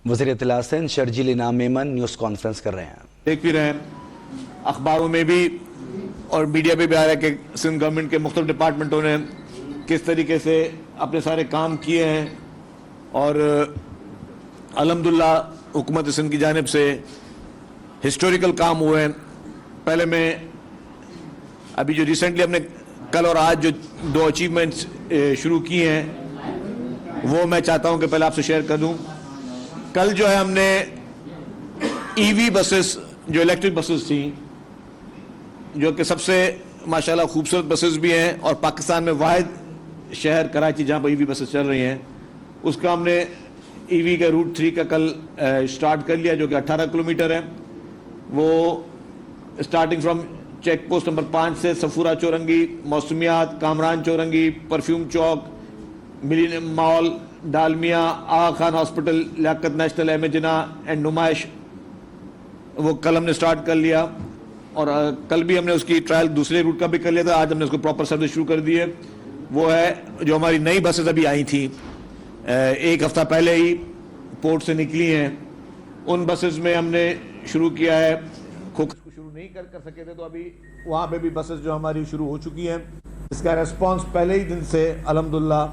وزیر اطلاع سندھ شرجیل انعام میمن نیوز کانفرنس کر رہے ہیں. دیکھ بھی رہے ہیں اخباروں میں بھی اور میڈیا پہ بھی آ رہا ہے کہ سندھ گورنمنٹ کے مختلف ڈپارٹمنٹوں نے کس طریقے سے اپنے سارے کام کیے ہیں اور الحمدللہ حکومت سندھ کی جانب سے ہسٹوریکل کام ہوئے ہیں. پہلے میں ابھی جو ریسنٹلی ہم نے کل اور آج جو 2 اچیومنٹس شروع کی ہیں وہ میں چاہتا ہوں کہ پہلے آپ سے شیئر کر دوں. کل جو ہے ہم نے ای وی بسز جو الیکٹرک بسز تھیں جو کہ سب سے ماشاءاللہ خوبصورت بسز بھی ہیں اور پاکستان میں واحد شہر کراچی جہاں پر ای وی بسز چل رہی ہیں اس کا ہم نے ای وی کا روٹ 3 کا کل سٹارٹ کر لیا جو کہ 18 کلومیٹر ہے. وہ starting from check post number 5 سے Safoora Chowrangi, Mausmiyat, Kamran Chowrangi, perfume Chowk, millennium mall, Dalmia, Aga Khan hospital, Liaquat national, Ahmed Jinnah and Numaish وہ کل ہم نے سٹارٹ کر لیا. اور کل بھی ہم نے اس کی ٹرائل دوسرے روٹ کا بھی کر لیا تھا. آج ہم نے اس کو پراپر سروس شروع کر دی ہے. وہ ہے جو ہماری نئی بسز ابھی آئی تھیں 1 ہفتہ پہلے ہی پورٹ سے نکلی ہیں. ان بسز میں ہم نے شروع کیا ہے. کھوکھر کو شروع نہیں کر سکے تھے تو ابھی وہاں پہ بھی بسز جو ہماری شروع ہو چکی ہیں. اس کا ریسپانس پہلے ہی دن سے الحمدللہ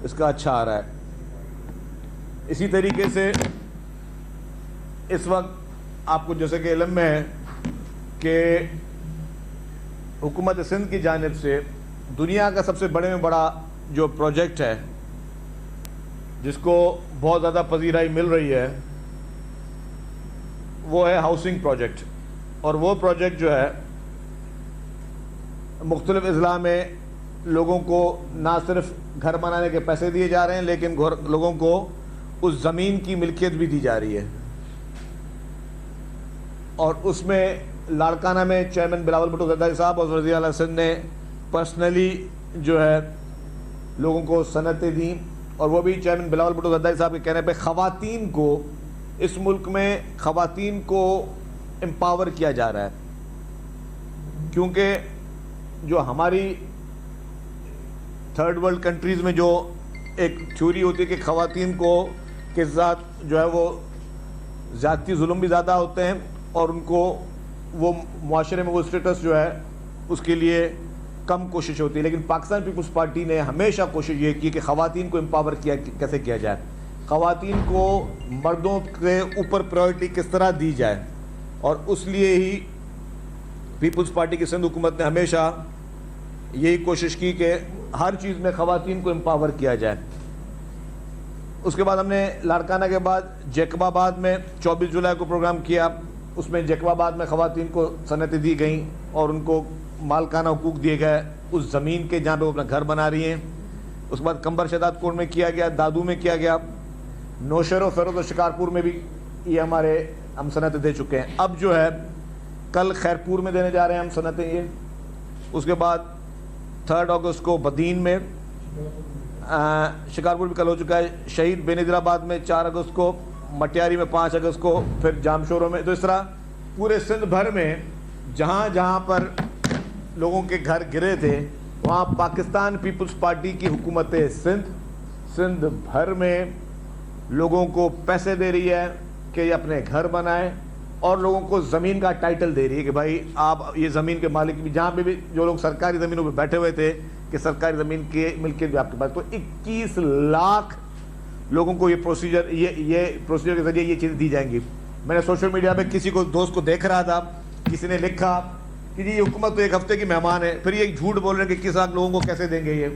اس کا اچھا آ رہا ہے. اسی طریقے سے اس وقت آپ کو جیسے کہ علم میں ہے کہ حکومت سندھ کی جانب سے دنیا کا سب سے بڑے میں بڑا جو پروجیکٹ ہے جس کو بہت زیادہ پذیرائی مل رہی ہے وہ ہے ہاؤسنگ پروجیکٹ. اور وہ پروجیکٹ جو ہے مختلف اضلاع میں لوگوں کو نہ صرف گھر بنانے کے پیسے دیے جا رہے ہیں لیکن لوگوں کو اس زمین کی ملکیت بھی دی جا رہی ہے. اور اس میں لاڑکانہ میں چیئرمین بلاول بھٹو زرداری صاحب اور وزیر اعلیٰ سندھ نے پرسنلی جو ہے لوگوں کو صنعتیں دیں. اور وہ بھی چیئرمین بلاول بھٹو زرداری صاحب کے کہنے پہ خواتین کو اس ملک میں خواتین کو امپاور کیا جا رہا ہے. کیونکہ جو ہماری تھرڈ ورلڈ کنٹریز میں جو ایک تھیوری ہوتی ہے کہ خواتین کو کے ساتھ جو ہے وہ زیادتی ظلم بھی زیادہ ہوتے ہیں اور ان کو وہ معاشرے میں وہ اسٹیٹس جو ہے اس کے لیے کم کوشش ہوتی ہے. لیکن پاکستان پیپلز پارٹی نے ہمیشہ کوشش یہ کی کہ خواتین کو امپاور کیسے کیا جائے، خواتین کو مردوں کے اوپر پرائورٹی کس طرح دی جائے. اور اس لیے ہی پیپلز پارٹی کی سندھ حکومت نے ہمیشہ یہی کوشش کی کہ ہر چیز میں خواتین کو امپاور کیا جائے. اس کے بعد ہم نے لاڑکانہ کے بعد جیکب آباد میں 24 جولائی کو پروگرام کیا. اس میں جیکب آباد میں خواتین کو صنعتیں دی گئیں اور ان کو مالکانہ حقوق دیے گئے اس زمین کے جہاں پہ وہ اپنا گھر بنا رہی ہیں. اس کے بعد کمبر شہداد کوٹ میں کیا گیا، دادو میں کیا گیا، نوشہر و فیروز و شکارپور میں بھی یہ ہم صنعتیں دے چکے ہیں. اب جو ہے کل خیرپور میں دینے جا رہے ہیں ہم صنعتیں یہ. اس کے بعد 3 اگست کو بدین میں، شکارپور بھی کل ہو چکا ہے، شہید بے نظیر آباد میں 4 اگست کو، مٹیاری میں 5 اگست کو، پھر جامشوروں میں. تو اس طرح پورے سندھ بھر میں جہاں جہاں پر لوگوں کے گھر گرے تھے وہاں پاکستان پیپلز پارٹی کی حکومت سندھ بھر میں لوگوں کو پیسے دے رہی ہے کہ یہ اپنے گھر بنائیں اور لوگوں کو زمین کا ٹائٹل دے رہی ہے کہ بھائی آپ یہ زمین کے مالک بھی، جہاں پہ بھی جو لوگ سرکاری زمینوں پہ بیٹھے ہوئے تھے کہ سرکاری زمین کی ملکیت بھی آپ کے پاس. تو 21 لاکھ لوگوں کو یہ پروسیجر کے ذریعے یہ چیزیں دی جائیں گی. میں نے سوشل میڈیا پہ کسی کو دوست کو دیکھ رہا تھا، کسی نے لکھا کہ جی یہ حکومت تو 1 ہفتے کی مہمان ہے، پھر یہ جھوٹ بول رہے ہیں کہ 21 لاکھ لوگوں کو کیسے دیں گے یہ.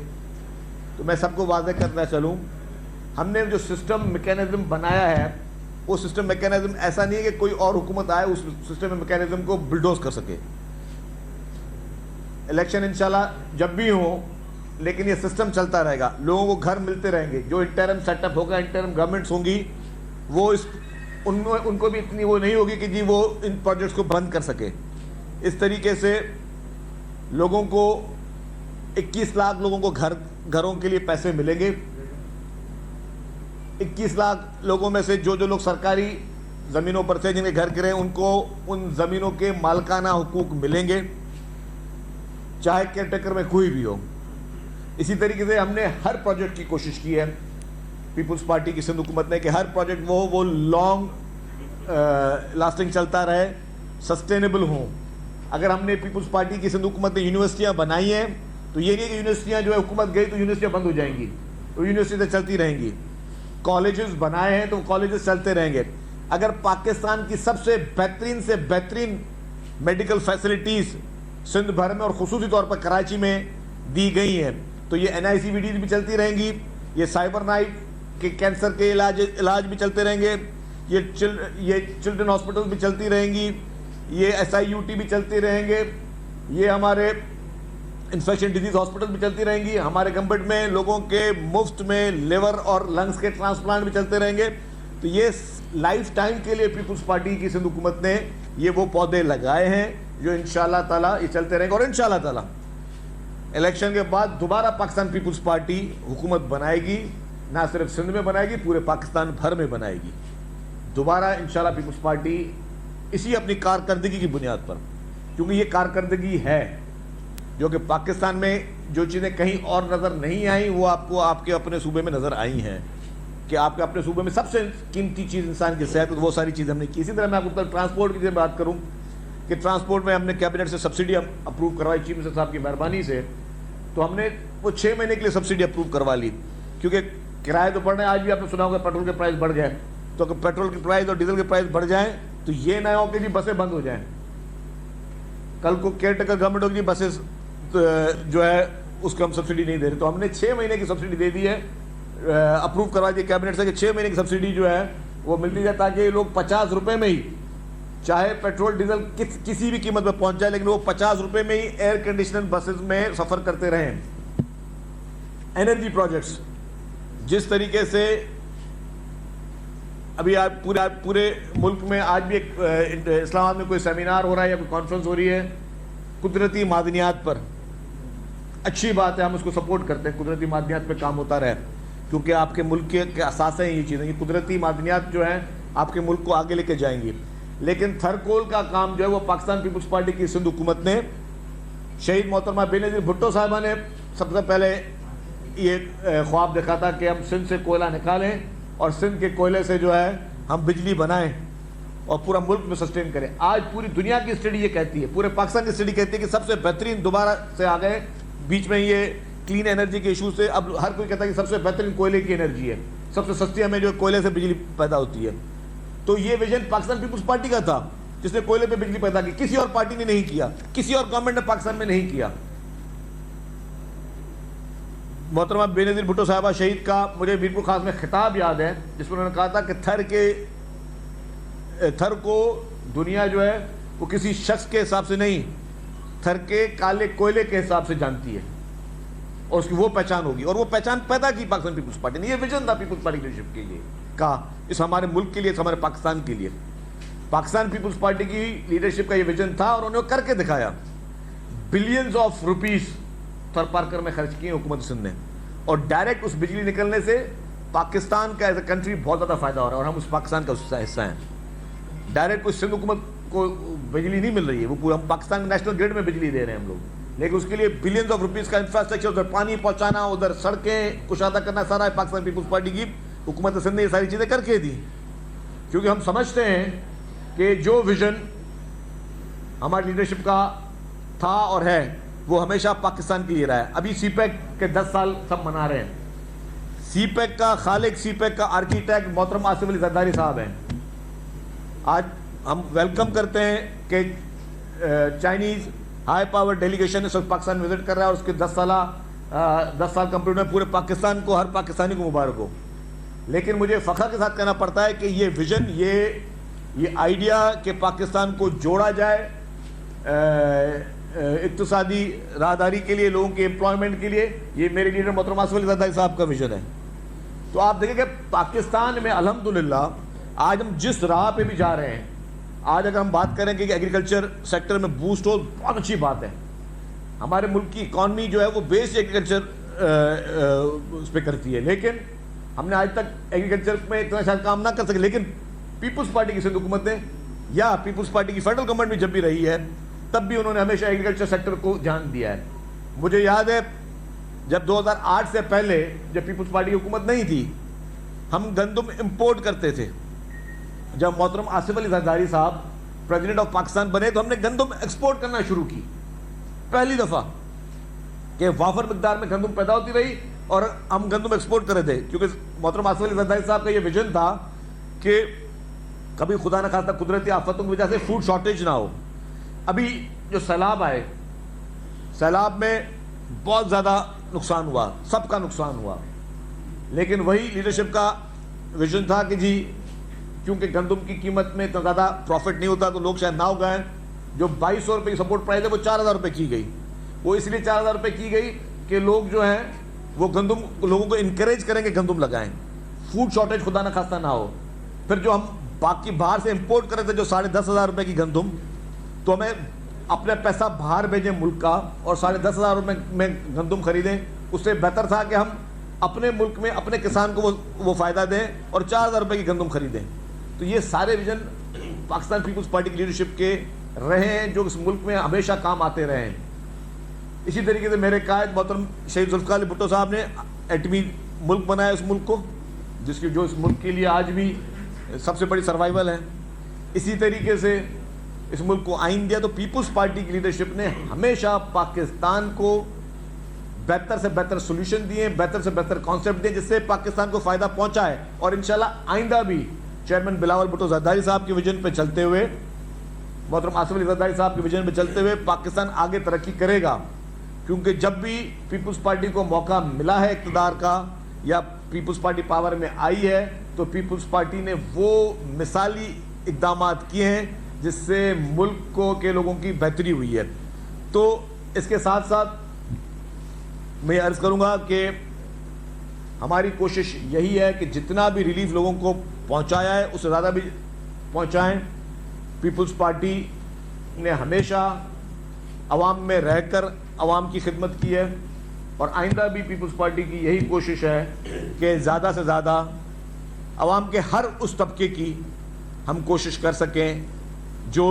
تو میں سب کو واضح کرنا چلوں، ہم نے جو سسٹم میکینزم بنایا ہے وہ سسٹم میکینزم ایسا نہیں ہے کہ کوئی اور حکومت آئے اس سسٹم میکینزم کو بلڈوز کر سکے. الیکشن انشاءاللہ جب بھی ہوں لیکن یہ سسٹم چلتا رہے گا، لوگوں کو گھر ملتے رہیں گے. جو انٹرم سیٹ اپ ہوگا، انٹرم گورنمنٹس ہوں گی، وہ ان کو بھی اتنی وہ نہیں ہوگی کہ جی وہ ان پروجیکٹس کو بند کر سکے. اس طریقے سے لوگوں کو 21 لاکھ لوگوں کو گھروں کے لیے پیسے ملیں گے. 21 لاکھ لوگوں میں سے جو لوگ سرکاری زمینوں پر تھے جن کے گھر گرے ان کو ان زمینوں کے مالکانہ حقوق ملیں گے، چاہے کیئر ٹیکر میں کوئی بھی ہو. اسی طریقے سے ہم نے ہر پروجیکٹ کی کوشش کی ہے پیپلز پارٹی کی سندھ حکومت نے کہ ہر پروجیکٹ وہ لانگ لاسٹنگ چلتا رہے, سسٹینیبل ہوں. اگر ہم نے پیپلز پارٹی کی سندھ حکومت نے یونیورسٹیاں بنائی ہیں تو یہ نہیں کہ یونیورسٹیاں جو ہے حکومت گئی تو یونیورسٹیاں بند ہو جائیں گی, تو یونیورسٹیاں چلتی رہیں گی. کالجز بنائے ہیں تو کالجز چلتے رہیں گے. اگر پاکستان کی سب سے بہترین میڈیکل فیسلٹیز سندھ بھر میں اور خصوصی طور پر کراچی میں دی گئی ہیں تو یہ NICVDs بھی چلتی رہیں گی, یہ سائبر نائٹ کے کینسر کے علاج بھی چلتے رہیں گے, یہ چلڈرن ہاسپٹل بھی چلتی رہیں گی, یہ SIUT بھی چلتے رہیں گے, یہ ہمارے انفیکشن ڈیزیز ہاسپٹل بھی چلتی رہیں گی, ہمارے گورنمنٹ میں لوگوں کے مفت میں لیور اور لنگس کے ٹرانسپلانٹ بھی چلتے رہیں گے. تو یہ لائف ٹائم کے لیے پیپلز پارٹی کی سندھ حکومت نے یہ وہ پودے لگائے ہیں جو انشاءاللہ تعالیٰ یہ چلتے رہیں گے. اور انشاءاللہ تعالیٰ الیکشن کے بعد دوبارہ پاکستان پیپلز پارٹی حکومت بنائے گی, نہ صرف سندھ میں بنائے گی, پورے پاکستان بھر میں بنائے گی. دوبارہ انشاءاللہ پیپلز پارٹی اسی اپنی کارکردگی کی بنیاد پر, کیونکہ یہ کارکردگی ہے جو کہ پاکستان میں جو چیزیں کہیں اور نظر نہیں آئیں وہ آپ کو آپ کے اپنے صوبے میں نظر آئی ہیں, کہ آپ کے اپنے صوبے میں سب سے قیمتی چیز انسان کی صحت, وہ ساری چیزیں ہم نے کی. اسی طرح میں آپ کو ٹرانسپورٹ کی بات کروں کہ ٹرانسپورٹ میں ہم نے کیبنٹ سے سبسڈی اپروو کروائی چیف منسٹر صاحب کی مہربانی سے, تو ہم نے وہ 6 مہینے کے لیے سبسڈی اپروو کروا لی, کیونکہ کرائے تو بڑھ رہے ہیں. آج بھی آپ نے سنا ہوگا پیٹرول کے پرائز بڑھ گئے, تو اگر پیٹرول کے پرائز اور ڈیزل کے پرائز بڑھ جائیں تو یہ نہ ہو کہ جی بسیں بند ہو جائیں. کل کو کیئر ٹیکر گورنمنٹ ہوگی, بسیں جو ہے اس کو ہم سبسڈی نہیں دے رہے. تو ہم نے 6 مہینے کی سبسڈی دے دی ہے, اپروو کروا دی کیبنٹ سے کہ 6 مہینے کی سبسڈی جو ہے وہ ملتی ہے, تاکہ یہ لوگ 50 روپے میں ہی, چاہے پیٹرول ڈیزل کسی بھی قیمت میں پہنچ جائے, لیکن وہ 50 روپے میں ہی ایئر کنڈیشنر بسز میں سفر کرتے رہیں. انرجی پروجیکٹس جس طریقے سے ابھی آپ پورے ملک میں آج بھی ایک اسلام آباد میں کوئی سیمینار ہو رہا ہے یا کوئی کانفرنس ہو رہی ہے قدرتی معدنیات پر, اچھی بات ہے, ہم اس کو سپورٹ کرتے ہیں. قدرتی معدنیات پہ کام ہوتا رہے, کیونکہ آپ کے ملک کے اثاثے ہیں یہ چیزیں, یہ قدرتی معدنیات جو ہیں آپ کے ملک کو آگے لے کے جائیں گی. لیکن تھرکول کا کام جو ہے وہ پاکستان پیپلز پارٹی کی سندھ حکومت نے, شہید محترمہ بے نظیر بھٹو صاحبہ نے سب سے پہلے یہ خواب دیکھا تھا کہ ہم سندھ سے کوئلہ نکالیں اور سندھ کے کوئلے سے جو ہے ہم بجلی بنائیں اور پورا ملک میں سسٹین کریں. آج پوری دنیا کی اسٹڈی یہ کہتی ہے, پورے پاکستان کی اسٹڈی کہتی ہے کہ سب سے بہترین دوبارہ سے آ گئے. بیچ میں یہ کلین انرجی کے ایشو سے اب ہر کوئی کہتا ہے کہ سب سے بہترین کوئلے کی انرجی ہے, سب سے سستی ہمیں جو کوئلے سے بجلی پیدا ہوتی ہے. تو یہ ویژن پاکستان پیپلز پارٹی کا تھا جس نے کوئلے پہ بجلی پیدا کی, کسی اور پارٹی نے نہیں کیا, کسی اور گورنمنٹ نے پاکستان میں نہیں کیا. محترمہ بے نظیر بھٹو صاحبہ شہید کا مجھے میرپور خاص میں خطاب یاد ہے جس میں انہوں نے کہا تھا کہ تھر کو دنیا جو ہے وہ کسی شخص کے حساب سے نہیں, تھر کے کالے کوئلے کے حساب سے جانتی ہے اور اس کی وہ پہچان ہوگی. اور وہ پہچان پیدا کی پاکستان پیپلز پارٹی نے. یہ ویژن تھا پیپلز پارٹی لیڈرشپ کے لیے کا, اس ہمارے ملک کے لیے, اس ہمارے پاکستان کے لیے. پاکستان پیپلز پارٹی کی لیڈرشپ کا یہ ویژن تھا اور انہوں نے کر کے دکھایا. Billions of rupees Tharparkar میں خرچ کیے حکومت سندھ نے, اور ڈائریکٹ اس بجلی نکلنے سے پاکستان کا ایز اے کنٹری بہت زیادہ فائدہ ہو رہا ہے, اور ہم اس پاکستان کا حصہ ہیں. ڈائریکٹ کوئی سندھ حکومت کو بجلی نہیں مل رہی ہے, وہ پورا ہم پاکستان نیشنل گریڈ میں بجلی دے رہے ہیں ہم لوگ, لیکن اس کے لیے بلینز آف روپیز کا انفراسٹرکچر, ادھر پانی پہنچانا, ادھر سڑکیں کشادہ کرنا, سارا پاکستان پیپلز پارٹی کی حکومت سندھ نے یہ ساری چیزیں کر کے دی. کیونکہ ہم سمجھتے ہیں کہ جو ویژن ہماری لیڈرشپ کا تھا اور ہے وہ ہمیشہ پاکستان کے لیے رہا ہے. ابھی سی پیک کے 10 سال سب منا رہے ہیں. سی پیک کا خالق, سی پیک کا آرکیٹیکٹ محترم آصف علی زرداری صاحب ہیں. آج ہم ویلکم کرتے ہیں کہ چائنیز ہائی پاور ڈیلیگیشن اس وقت پاکستان وزٹ کر رہا ہے, اور اس کے 10 سال کمپلیٹ میں پورے پاکستان کو, ہر پاکستانی کو مبارک ہو. لیکن مجھے فخر کے ساتھ کہنا پڑتا ہے کہ یہ ویژن, یہ آئیڈیا کہ پاکستان کو جوڑا جائے اقتصادی راہداری کے لیے, لوگوں کے امپلائمنٹ کے لیے, یہ میرے لیڈر محترم آصف علی زرداری صاحب کا ویژن ہے. تو آپ دیکھیں کہ پاکستان میں الحمدللہ آج ہم جس راہ پہ بھی جا رہے ہیں, آج اگر ہم بات کریں کہ ایگریکلچر سیکٹر میں بوسٹ ہو, بہت اچھی بات ہے. ہمارے ملک کی اکانومی جو ہے وہ بیس ایگریکلچر اس پہ کرتی ہے, لیکن ہم نے آج تک ایگریکلچر میں اتنا شاید کام نہ کر سکے. لیکن پیپلز پارٹی کی سندھ حکومت نے یا پیپلز پارٹی کی فیڈرل گورنمنٹ بھی جب بھی رہی ہے تب بھی انہوں نے ہمیشہ ایگریکلچر سیکٹر کو جان دیا ہے. مجھے یاد ہے جب 2008 سے پہلے جب پیپلز پارٹی کی حکومت نہیں تھی ہم گندم امپورٹ کرتے تھے. جب محترم آصف علی زرداری صاحب پریزیڈنٹ آف پاکستان بنے تو ہم نے گندم ایکسپورٹ کرنا شروع کی, پہلی دفعہ کہ وافر مقدار میں گندم پیدا ہوتی رہی اور ہم گندم ایکسپورٹ کر رہے تھے, کیونکہ محترم آصف علی زرداری صاحب کا یہ ویژن تھا کہ کبھی خدا نہ خواستہ قدرتی آفتوں کی وجہ سے فوڈ شارٹیج نہ ہو. ابھی جو سیلاب آئے, سیلاب میں بہت زیادہ نقصان ہوا, سب کا نقصان ہوا, لیکن وہی لیڈرشپ کا ویژن تھا کہ جی کیونکہ گندم کی قیمت میں اتنا زیادہ پروفٹ نہیں ہوتا تو لوگ شاید نہ اگائیں. جو 2200 روپے کی سپورٹ پرائز ہے وہ 4000 روپے کی گئی. وہ اس لیے 4000 روپے کی گئی کہ لوگ جو ہیں وہ گندم, لوگوں کو انکریج کریں کہ گندم لگائیں, فوڈ شارٹیج خدا نہ خواستہ نہ ہو. پھر جو ہم باقی باہر سے امپورٹ کر رہے تھے جو 10,500 روپے کی گندم, تو ہمیں اپنے پیسہ باہر بھیجیں ملک کا اور 10,500 روپے میں گندم خریدیں. اس سے بہتر تھا کہ ہم اپنے ملک میں اپنے کسان کو وہ فائدہ دیں اور 4,000 روپے کی گندم خریدیں. تو یہ سارے ویژن پاکستان پیپلز پارٹی کی لیڈرشپ کے رہے ہیں جو اس ملک میں ہمیشہ کام آتے رہے ہیں. اسی طریقے سے میرے قائد محترم شہید ذوالفقار علی بھٹو صاحب نے ایٹمی ملک بنایا اس ملک کو, جس کی جو اس ملک کے لیے آج بھی سب سے بڑی سروائیول ہے. اسی طریقے سے اس ملک کو آئین دیا. تو پیپلز پارٹی کی لیڈرشپ نے ہمیشہ پاکستان کو بہتر سے بہتر سولوشن دیے, بہتر سے بہتر کانسیپٹ دیے جس سے پاکستان کو فائدہ پہنچا ہے. اور انشاءاللہ آئندہ بھی چیئرمین بلاول بھٹو زرداری صاحب کے ویژن پہ چلتے ہوئے, محترم آصف علی زرداری صاحب کے ویژن پہ چلتے ہوئے پاکستان آگے ترقی کرے گا. کیونکہ جب بھی پیپلز پارٹی کو موقع ملا ہے اقتدار کا یا پیپلز پارٹی پاور میں آئی ہے تو پیپلز پارٹی نے وہ مثالی اقدامات کیے ہیں جس سے ملک کو کے لوگوں کی بہتری ہوئی ہے. تو اس کے ساتھ ساتھ میں عرض کروں گا کہ ہماری کوشش یہی ہے کہ جتنا بھی ریلیف لوگوں کو پہنچایا ہے اس سے زیادہ بھی پہنچائیں. پیپلز پارٹی نے ہمیشہ عوام میں رہ کر عوام کی خدمت کی ہے اور آئندہ بھی پیپلز پارٹی کی یہی کوشش ہے کہ زیادہ سے زیادہ عوام کے ہر اس طبقے کی ہم کوشش کر سکیں جو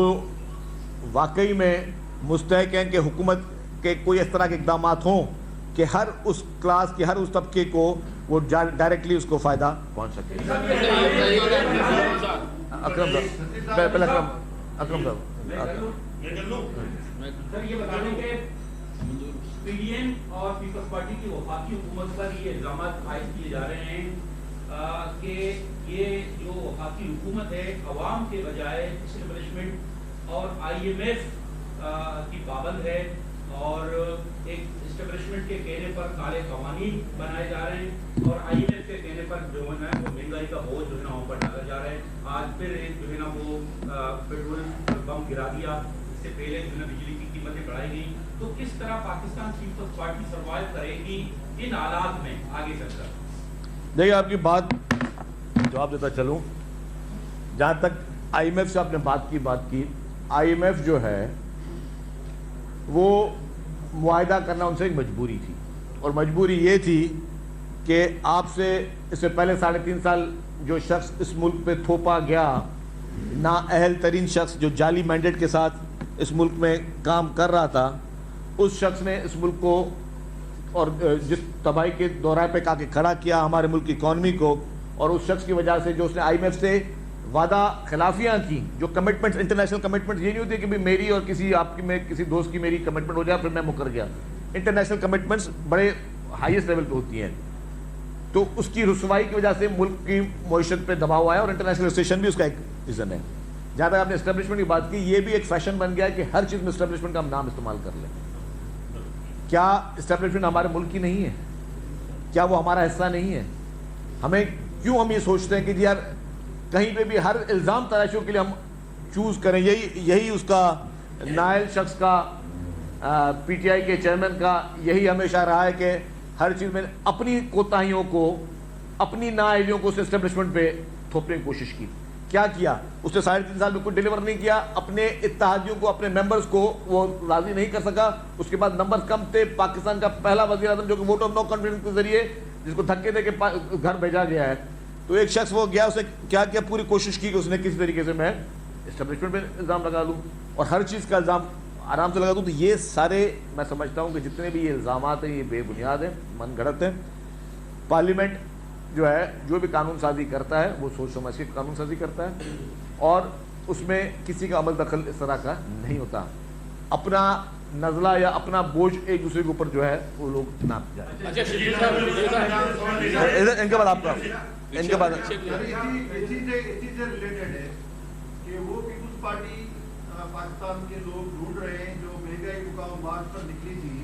واقعی میں مستحق ہیں کہ حکومت کے کوئی اس طرح کے اقدامات ہوں کہ ہر اس کلاس کے ہر اس طبقے کو وہ ڈائریکٹلی اس کو فائدہ پہنچ سکے. اکرم صاحب, پہلے اکرم صاحب. سر یہ بتا دیں کہ پی ڈی ایم اور پیپلز پارٹی کی وفاقی حکومت پر یہ الزامات عائد کیے جا رہے ہیں کہ یہ جو وفاقی حکومت ہے عوام کے بجائے اسٹیبلشمنٹ اور آئی ایم ایف کی پابند ہے اور ایک اسٹیبلشمنٹ کے کہنے پر کالے قوانین بنائے جا رہے ہیں اور آئی ایم ایف کے کہنے پر جو ہے نا وہ مہنگائی کا بوجھ جو ہے نا اوپر ڈالا جا رہا ہے. آج پھر ایک جو ہے نا وہ پیٹرول بم گرا دیا, اس سے پہلے جو ہے نا بجلی کی قیمتیں بڑھائی گئی. تو کس طرح پاکستان پیپلز پارٹی سروائیو کرے گی ان حالات میں آگے چل کر؟ دیکھیے آپ کی بات جواب دیتا چلوں. جہاں تک آئی ایم ایف سے آپ نے بات کی, آئی ایم ایف جو ہے وہ معاہدہ کرنا ان سے ایک مجبوری تھی اور مجبوری یہ تھی کہ آپ سے اس سے پہلے 3.5 سال جو شخص اس ملک پہ تھوپا گیا, نااہل ترین شخص جو جعلی مینڈیٹ کے ساتھ اس ملک میں کام کر رہا تھا, اس شخص نے اس ملک کو اور جس تباہی کے دورہ پہ کھا کے کھڑا کیا ہمارے ملک کی اکانومی کو, اور اس شخص کی وجہ سے جو اس نے آئی ایم ایف سے وعدہ خلافیاں کی, جو کمٹمنٹس انٹرنیشنل کمٹمنٹس, یہ نہیں ہوتی کہ بھی میری اور کسی آپ کی میں کسی دوست کی میری کمٹمنٹ ہو جائے پھر میں مکر گیا. انٹرنیشنل کمٹمنٹس بڑے ہائیسٹ لیول پہ ہوتی ہیں. تو اس کی رسوائی کی وجہ سے ملک کی معیشت پہ دباؤ آیا اور انٹرنیشنل اسٹیشن بھی اس کا ایک ریزن ہے. جہاں تک آپ نے اسٹیبلشمنٹ کی بات کی, یہ بھی ایک فیشن بن گیا ہے کہ ہر چیز میں اسٹیبلشمنٹ کا ہم نام استعمال کر لیں. کیا اسٹیبلشمنٹ ہمارے ملک کی نہیں ہے؟ کیا وہ ہمارا حصہ نہیں ہے؟ ہمیں کیوں ہم یہ سوچتے ہیں کہ جی یار کہیں پہ بھی ہر الزام تراشیوں کے لیے ہم چوز کریں؟ یہی اس کا نائل شخص کا پی ٹی آئی کے چیئرمین کا یہی ہمیشہ رہا ہے کہ ہر چیز میں اپنی کوتاہیوں کو, اپنی نااہلیوں کو اس اسٹیبلشمنٹ پہ تھوپنے کی کوشش کی. کیا کیا؟ اس نے 3.5 سال میں کچھ ڈیلیور نہیں کیا. اپنے اتحادیوں کو, اپنے ممبرز کو وہ راضی نہیں کر سکا. اس کے بعد نمبرز کم تھے. پاکستان کا پہلا وزیر اعظم جو کہ ووٹ آف نو کانفیڈنس کے ذریعے جس کو دھکے دے کے گھر بھیجا گیا ہے, تو ایک شخص وہ گیا, اس نے کیا کیا, پوری کوشش کی کہ اس نے کسی طریقے سے میں اسٹیبلشمنٹ پہ الزام لگا لوں اور ہر چیز کا الزام آرام سے لگا دوں. تو یہ سارے میں سمجھتا ہوں کہ جتنے بھی یہ الزامات ہیں یہ بے بنیاد ہیں, من گھڑت ہیں. پارلیمنٹ جو ہے جو بھی قانون سازی کرتا ہے وہ سوچ سمجھ کے قانون سازی کرتا ہے اور اس میں کسی کا عمل دخل اس طرح کا نہیں ہوتا. اپنا نزلہ یا اپنا بوجھ ایک دوسرے کے اوپر جو ہے وہ لوگ ناپ جائیں. ان کے بعد آپ کا ان کے بعد کہ وہ پیپلز پارٹی پاکستان کے لوگ ڈھونڈ رہے ہیں جو مہنگائی مقام مارچ پر نکلی تھی.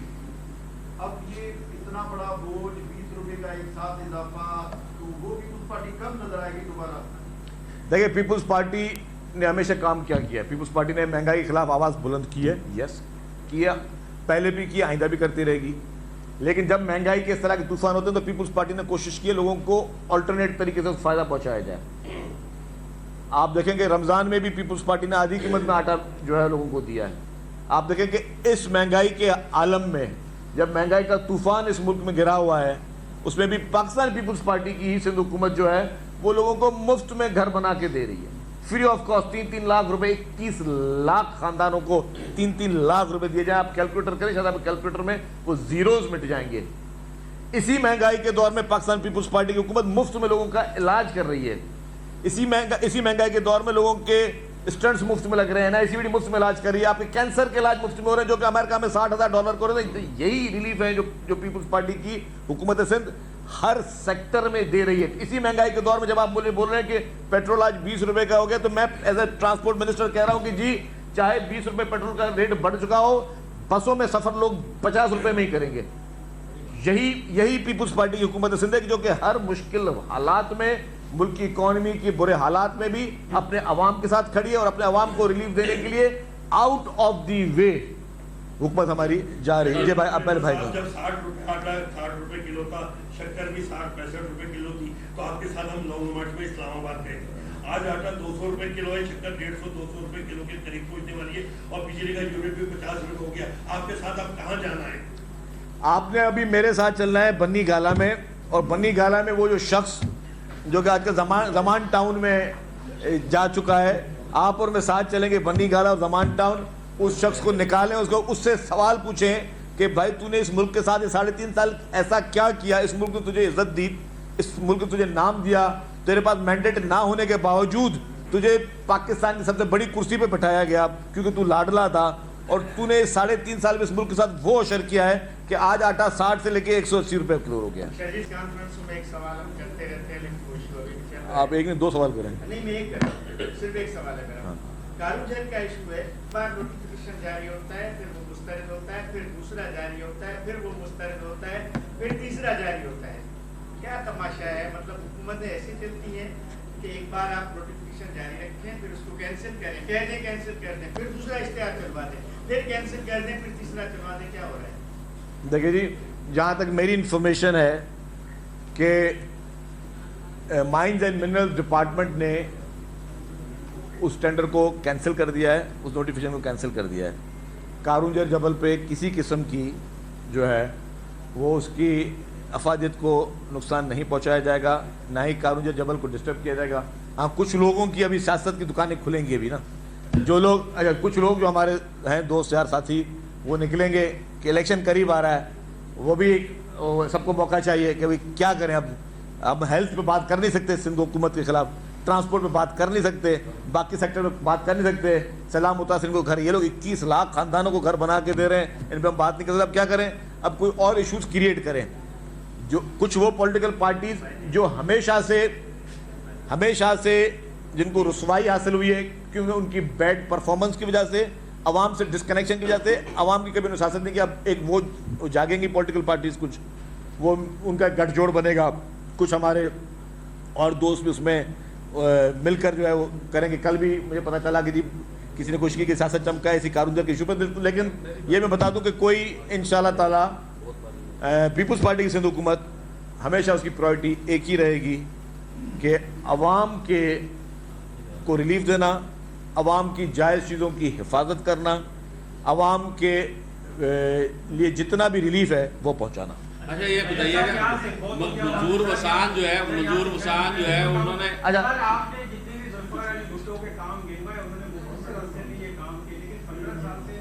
اب یہ اتنا بڑا بوجھ 20 روپے کا ایک ساتھ اضافہ, تو وہ پیپلز پارٹی کب نظر آئے گی دوبارہ؟ دیکھیں پیپلز پارٹی نے ہمیشہ کام کیا ہے. پیپلز پارٹی نے مہنگائی کے خلاف آواز بلند کی ہے, یس کیا, پہلے بھی کیا, آئندہ بھی کرتی رہے گی. لیکن جب مہنگائی کے اس طرح کے طوفان ہوتے ہیں تو پیپلز پارٹی نے کوشش کی ہے لوگوں کو آلٹرنیٹ طریقے سے فائدہ پہنچایا جائے. آپ دیکھیں کہ رمضان میں بھی پیپلز پارٹی نے آدھی قیمت میں آٹا جو ہے لوگوں کو دیا ہے. آپ دیکھیں کہ اس مہنگائی کے عالم میں جب مہنگائی کا طوفان اس ملک میں گرا ہوا ہے اس میں بھی پاکستان پیپلز پارٹی کی ہی سندھ حکومت جو ہے وہ لوگوں کو مفت میں گھر بنا کے دے رہی ہے, فری آف کاسٹ. 3 لاکھ روپے 21 لاکھ خاندانوں کو 3 لاکھ روپے دیے جائیں. آپ کیلکولیٹر کریں, شاید آپ کیلکولیٹر میں وہ زیروز مٹ جائیں گے. اسی مہنگائی کے دور میں پاکستان پیپلز پارٹی کی حکومت مفت میں لوگوں کا علاج کر رہی ہے. اسی مہنگائی کے دور میں لوگوں کے اسٹنٹس مفت میں لگ رہے ہیں, نا سی وی ڈی مفت میں علاج کر رہی ہے. آپ کے کینسر کے علاج مفت میں ہو رہے ہیں جو کہ امریکہ میں $60,000 کو رہے ہیں. یہی ریلیف ہے جو پیپلز پارٹی کی حکومت سندھ ہر سیکٹر میں دے رہی ہے. اسی مہنگائی کے دور میں جب آپ بول رہے ہیں کہ پیٹرول آج 20 روپے کا ہو گیا, تو میں ایز اے ٹرانسپورٹ منسٹر کہہ رہا ہوں کہ جی چاہے 20 روپے پیٹرول کا ریٹ بڑھ چکا ہو, بسوں میں سفر لوگ 50 روپے میں ہی کریں گے. یہی پیپلز پارٹی کی حکومت سندھ ہے جو کہ ہر مشکل حالات میں ملک کی اکانومی کے برے حالات میں بھی اپنے عوام کے ساتھ کھڑی ہے اور اپنے عوام کو ریلیف دینے کے لیے آؤٹ آف دی وے حکومت ہماری جا رہی ہے. جی بھائی, اب میرے بھائی کو جب 60 روپے کلو تھا, شکر بھی 65 روپے کلو تھی, تو آپ کے ساتھ ہم لانگ مارچ میں اسلام آباد گئے تھے. آج آٹا 200 روپے کلو ہے, شکر 150-200 روپے کلو کے قریب پہنچنے والی ہے, اور بجلی کا یونٹ بھی 50 روپے ہو گیا. آپ کے ساتھ آپ کہاں جانا ہے؟ آپ نے ابھی میرے ساتھ چلنا ہے بنی گالا میں, اور بنی گالا میں وہ جو شخص جو کہ آج کل زمان ٹاؤن میں جا چکا ہے, آپ اور میں ساتھ چلیں گے بنی گالا اور زمان ٹاؤن. اس شخص کو نکالیں, اس سے سوال پوچھیں کہ بھائی تو نے اس ملک کے ساتھ 3.5 سال ایسا کیا کیا, اس ملک نے تجھے عزت دی, اس ملک نے تجھے نام دیا, تیرے پاس مینڈیٹ نہ ہونے کے باوجود تجھے پاکستان کی سب سے بڑی کرسی پہ بٹھایا گیا کیونکہ تو لاڈلا تھا, اور تو نے 3.5 سال میں اس ملک کے ساتھ وہ اشر کیا ہے کہ آج آٹا 60 سے لے کے 180 روپے کلو ہو گیا. ایک سوال ہم کرتے رہتے ہیں لیکن آپ ایک نہیں 2 سوال کریں. نہیں, میں ایک کر رہا ہوں, صرف ایک سوال ہے میرا. کارو جیل کا ایشو ہے, بار نوٹیفیکیشن جاری ہوتا ہے, پھر وہ مسترد ہوتا ہے, پھر دوسرا جاری ہوتا ہے, پھر وہ مسترد ہوتا ہے, پھر تیسرا جاری ہوتا ہے. کیا تماشا ہے؟ مطلب حکومتیں ایسی چلتی ہیں کہ ایک بار آپ نوٹیفیکیشن جاری رکھیں, پھر اس کو کینسل کریں, کہہ دیں کینسل کر دیں, پھر دوسرا اشتہار چلوا دیں, پھر کینسل کر دیں, پھر تیسرا چلوا دیں. کیا ہو رہا ہے؟ دیکھیں جی, جہاں تک میری انفارمیشن ہے کہ مائنز اینڈ منرل ڈپارٹمنٹ نے اس ٹینڈر کو کینسل کر دیا ہے, اس نوٹیفیکیشن کو کینسل کر دیا ہے. کارونجر جبل پہ کسی قسم کی جو ہے وہ اس کی افادیت کو نقصان نہیں پہنچایا جائے گا, نہ ہی کارونجر جبل کو ڈسٹرب کیا جائے گا. ہاں, کچھ لوگوں کی ابھی سیاست کی دکانیں کھلیں گی ابھی نا, جو لوگ کچھ لوگ جو ہمارے ہیں دوست یار ساتھی وہ نکلیں گے کہ الیکشن قریب آ رہا ہے, وہ بھی سب کو موقع چاہیے کہ بھائی کیا کریں. اب ہیلتھ پہ بات کر نہیں سکتے سندھ حکومت کے خلاف, ٹرانسپورٹ پہ بات کر نہیں سکتے, باقی سیکٹر پہ بات کر نہیں سکتے. سلام متاثر کو گھر, یہ لوگ 21 لاکھ خاندانوں کو گھر بنا کے دے رہے ہیں, ان پہ ہم بات نہیں کر سکتے. اب کیا کریں, اب کوئی اور ایشوز کریٹ کریں. جو کچھ وہ پولیٹیکل پارٹیز جو ہمیشہ سے جن کو رسوائی حاصل ہوئی ہے کیونکہ ان کی بیڈ پرفارمنس کی وجہ سے, عوام سے ڈسکنیکشن کی وجہ سے, عوام کی کبھی نشاست نہیں. کہ اب ایک وہ جاگیں گی پولیٹیکل پارٹیز, کچھ وہ ان کا گٹھ جوڑ بنے گا, کچھ ہمارے اور دوست بھی اس میں مل کر جو ہے وہ کریں گے. کل بھی مجھے پتہ چلا کہ جی کسی نے کوشش کی کہ سیاست چمکا ہے اسی کارونجر کے ایشو پہ, لیکن یہ میں بتا دوں کہ کوئی انشاءاللہ تعالیٰ پیپلز پارٹی کی سندھ حکومت ہمیشہ اس کی پرائرٹی ایک ہی رہے گی کہ عوام کے کو ریلیف دینا, عوام کی جائز چیزوں کی حفاظت کرنا, عوام کے لیے جتنا بھی ریلیف ہے وہ پہنچانا. اچھا یہ بتائیے کہ منظور وسان جو ہے انہوں نے آپ نے جتنے بھی ذوالفقار علی بھٹو کے کام گنوائے, انہوں نے بہت سے عرصے میں یہ کام کیے, لیکن 15 سال سے